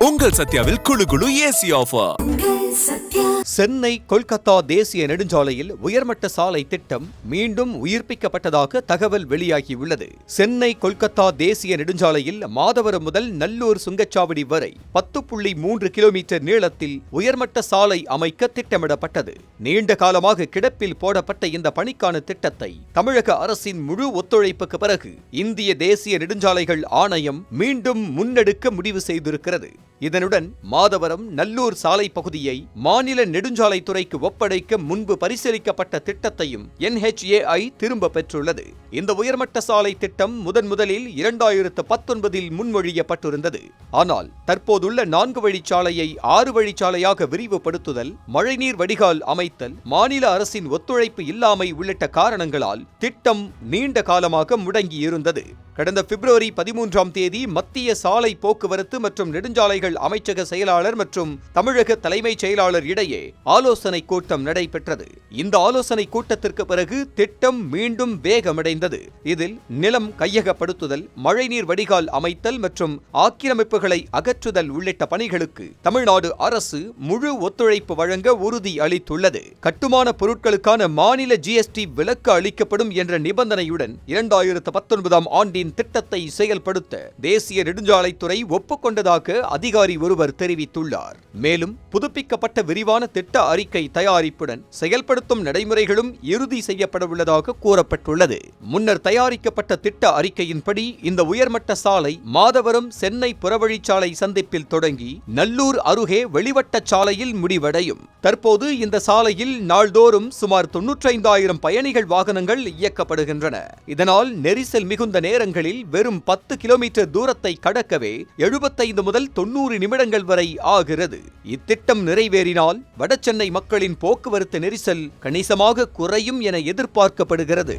உங்கள் சத்யாவில் குளு குளு ஏசி ஆஃபர். சென்னை கொல்கத்தா தேசிய நெடுஞ்சாலையில் உயர்மட்ட சாலை திட்டம் மீண்டும் உயிர்ப்பிக்கப்பட்டதாக தகவல் வெளியாகியுள்ளது. சென்னை கொல்கத்தா தேசிய நெடுஞ்சாலையில் மாதவரம் முதல் நல்லூர் சுங்கச்சாவடி வரை 10.3 கிலோமீட்டர் நீளத்தில் உயர்மட்ட சாலை அமைக்க திட்டமிடப்பட்டது. நீண்ட காலமாக கிடப்பில் போடப்பட்ட இந்த பணிக்கான திட்டத்தை தமிழக அரசின் முழு ஒத்துழைப்புக்கு பிறகு இந்திய தேசிய நெடுஞ்சாலைகள் ஆணையம் மீண்டும் முன்னெடுக்க முடிவு செய்திருக்கிறது. இதனுடன் மாதவரம் நல்லூர் சாலை பகுதியை மாநில நெடுஞ்சாலைத்துறைக்கு ஒப்படைக்க முன்பு பரிசீலிக்கப்பட்ட திட்டத்தையும் NHAI திரும்ப பெற்றுள்ளது. இந்த உயர்மட்ட சாலை திட்டம் முதலில் 2019 முன்மொழியப்பட்டிருந்தது. ஆனால் தற்போதுள்ள 4 வழிச்சாலையை 6 வழிச்சாலையாக விரிவுபடுத்துதல், மழைநீர் வடிகால் அமைத்தல், மாநில அரசின் ஒத்துழைப்பு இல்லாமை உள்ளிட்ட காரணங்களால் திட்டம் நீண்ட காலமாக முடங்கியிருந்தது. கடந்த பிப்ரவரி 13ஆம் தேதி மத்திய சாலை போக்குவரத்து மற்றும் நெடுஞ்சாலைகள் அமைச்சக செயலாளர் மற்றும் தமிழக தலைமைச் செயலாளர் இடையே ஆலோசனை கூட்டம் நடைபெற்றது. இந்த ஆலோசனை கூட்டத்திற்கு பிறகு திட்டம் மீண்டும் வேகமடைந்தது. இதில் நிலம் கையகப்படுத்துதல், மழைநீர் வடிகால் அமைத்தல் மற்றும் ஆக்கிரமிப்புகளை அகற்றுதல் உள்ளிட்ட பணிகளுக்கு தமிழ்நாடு அரசு முழு ஒத்துழைப்பு வழங்க உறுதி அளித்துள்ளது. கட்டுமான பொருட்களுக்கான மாநில GST விலக்கு அளிக்கப்படும் என்ற நிபந்தனையுடன் 2019ஆம் ஆண்டின் திட்டத்தை செயல்படுத்த தேசிய நெடுஞ்சாலைத்துறை ஒப்புக்கொண்டதாக அதிகாரி ஒருவர் தெரிவித்துள்ளார். மேலும் புதுப்பிக்கப்பட்ட விரிவான திட்ட அறிக்கை தயாரிப்புடன் செயல்படுத்தும் நடைமுறைகளும் இறுதி செய்யப்படவுள்ளதாக கூறப்பட்டுள்ளது. முன்னர் தயாரிக்கப்பட்ட திட்ட அறிக்கையின்படி இந்த உயர்மட்ட சாலை மாதவரம் சென்னை புறவழிச்சாலை சந்திப்பில் தொடங்கி நல்லூர் அருகே வெளிவட்ட சாலையில் முடிவடையும். தற்போது இந்த சாலையில் நாள்தோறும் சுமார் 95,000 பயணிகள் வாகனங்கள் இயக்கப்படுகின்றன. இதனால் நெரிசல் மிகுந்த நேரங்களில் வெறும் 10 கிலோமீட்டர் தூரத்தை கடக்கவே 75 முதல் 90 நிமிடங்கள் வரை ஆகிறது. இத்திட்டம் நிறைவேறினால் வடசென்னை மக்களின் போக்குவரத்து நெரிசல் கணிசமாக குறையும் என எதிர்பார்க்கப்படுகிறது.